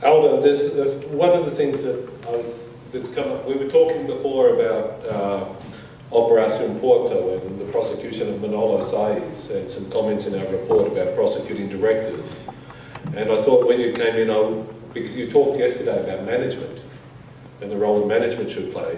Aldo, one of the things that's come up, we were talking before about Operação Porto and the prosecution of Manolo Sais, and some comments in our report about prosecuting directors. And I thought when you came in, because you talked yesterday about management and the role that management should play,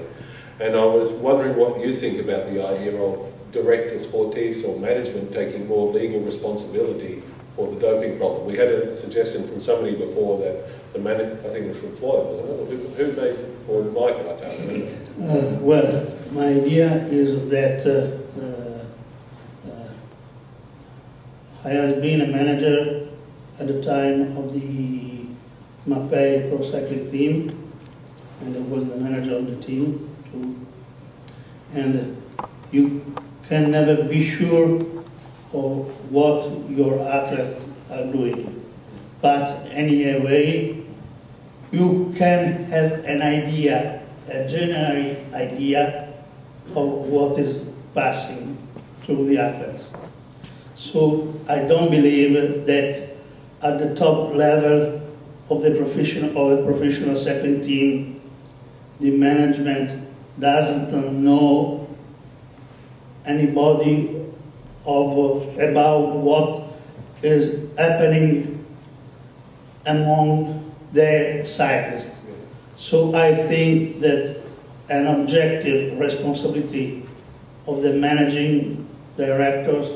and I was wondering what you think about the idea of directors, sportives or management taking more legal responsibility for the doping problem. We had a suggestion from somebody before that I think it was from Floyd, wasn't it? Who made, or Mike, I can't remember. Well, my idea is that I has been a manager at the time of the Mapei Pro Cycling team, and I was the manager of the team too. And you can never be sure of what your athletes are doing. But anyway, you can have an idea, a general idea of what is passing through the athletes. So I don't believe that at the top level of the professional cycling team, the management doesn't know anybody about what is happening among their cyclists. So I think that an objective responsibility of the managing directors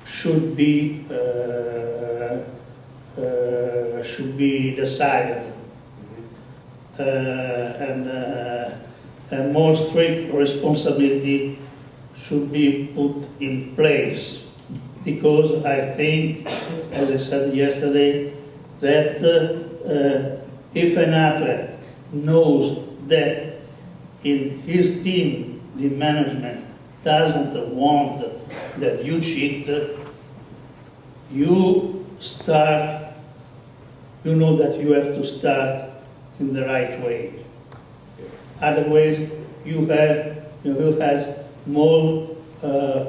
should be decided, and a more strict responsibility should be put in place, because I think, as I said yesterday, that if an athlete knows that in his team the management doesn't want that you cheat, you know that you have to start in the right way. Otherwise, you have more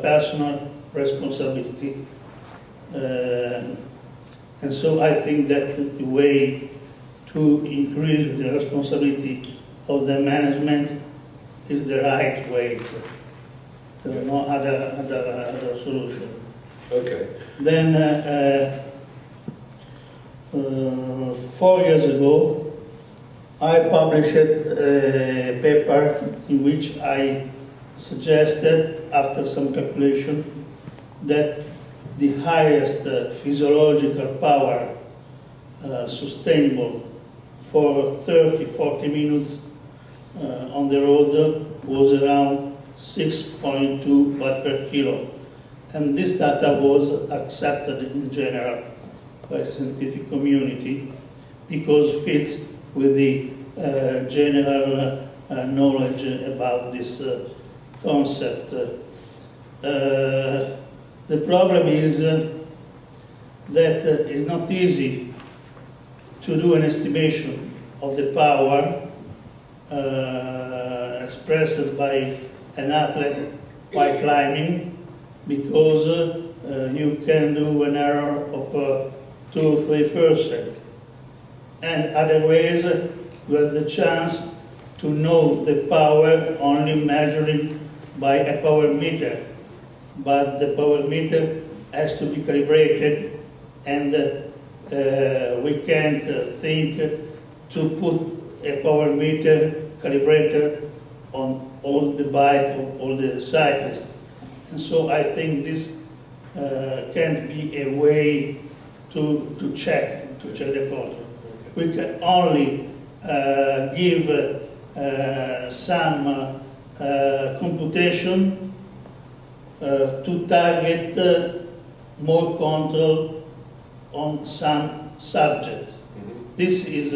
personal responsibility. And so I think that the way to increase the responsibility of the management is the right way. There are no other solution. Okay. Then 4 years ago, I published a paper in which I suggested, after some calculation, that the highest physiological power sustainable for 30-40 minutes on the road was around 6.2 watt per kilo. And this data was accepted in general by the scientific community because it fits with the general knowledge about this concept. The problem is that it's not easy to do an estimation of the power expressed by an athlete while climbing, because you can do an error of 2 or 3%. And otherwise, you have the chance to know the power only measuring by a power meter. But the power meter has to be calibrated, and we can't think to put a power meter calibrator on all the bike of all the cyclists. And so I think this can't be a way to check the control. We can only give some computation to target more control on some subject. This is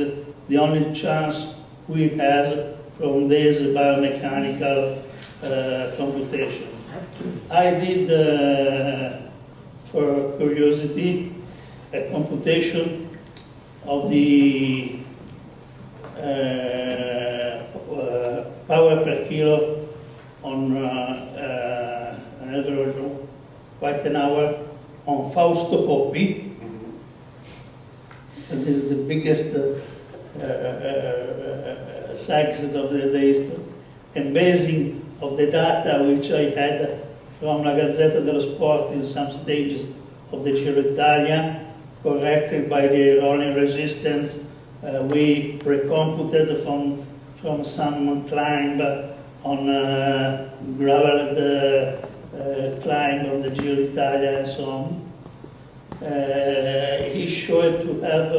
the only chance we have from this biomechanical computation. I did, for curiosity, a computation of the power per kilo on an average of quite an hour on Fausto Coppi, that is the biggest cyclist of the days, and basing of the data which I had from La Gazzetta dello Sport in some stages of the Giro d'Italia, corrected by the rolling resistance, we recomputed from some climb on graveled climb of the Giro d'Italia and so on. He showed to have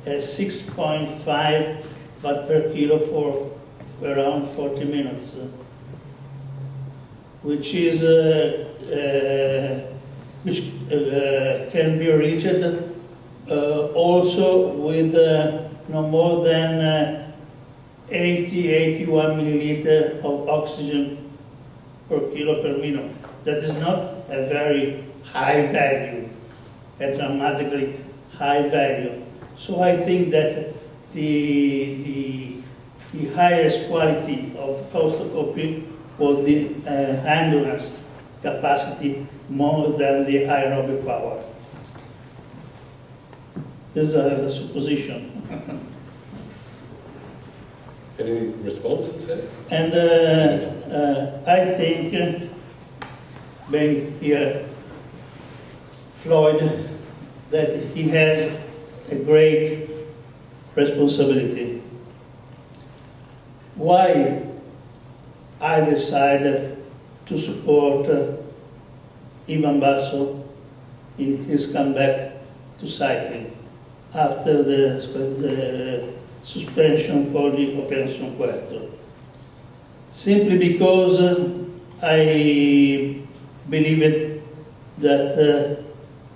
a 6.5 watt per kilo for around 40 minutes, which is which can be reached also with no more than 80-81 milliliter of oxygen per kilo per minute. That is not a very high value, a dramatically high value. So I think that the highest quality of photocopy was the endurance capacity more than the aerobic power. This is a supposition. Any responses? And I think, being here, Floyd, that he has a great responsibility. Why I decided to support Ivan Basso in his comeback to cycling after the suspension for the Operation Puerto. Simply because I believed that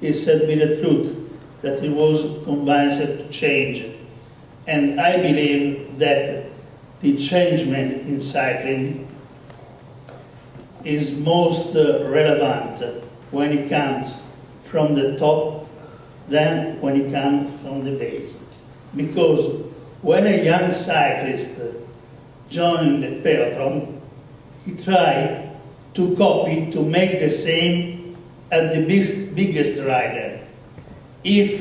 he said me the truth, that he was convinced to change. And I believe that the changement in cycling is most relevant when it comes from the top than when it comes from the base. Because when a young cyclist joins the peloton, he tries to copy, to make the same as the biggest rider. If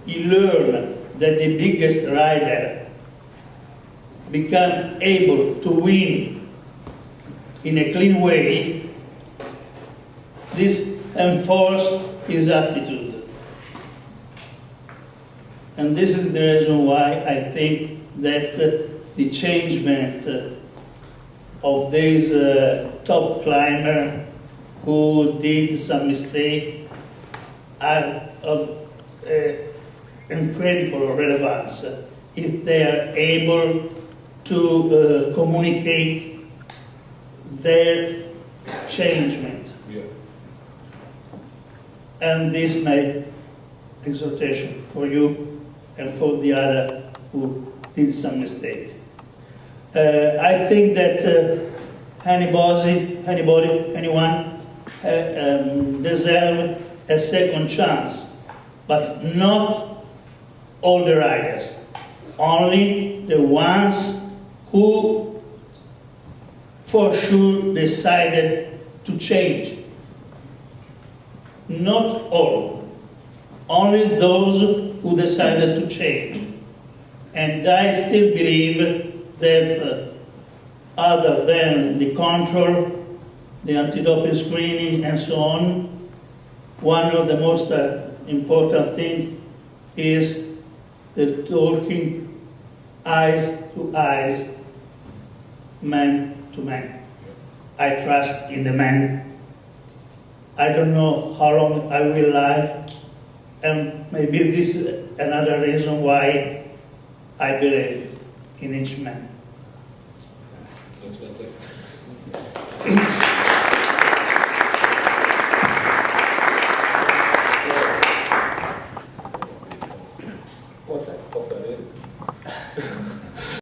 he learns that the biggest rider become able to win in a clean way, this enforces his attitude. And this is the reason why I think that the changement of these top climber who did some mistake are of incredible relevance if they are able to communicate their changement. Yeah. And this is my exhortation for you and for the other who did some mistake. I think that anyone deserve a second chance, but not all the riders, only the ones who for sure decided to change. Not all, only those who decided to change. And I still believe that other than the control, the anti-doping screening and so on, one of the most important things is the talking eyes to eyes, man to man. I trust in the man. I don't know how long I will live, and maybe this is another reason why I believe in each man. That's lovely.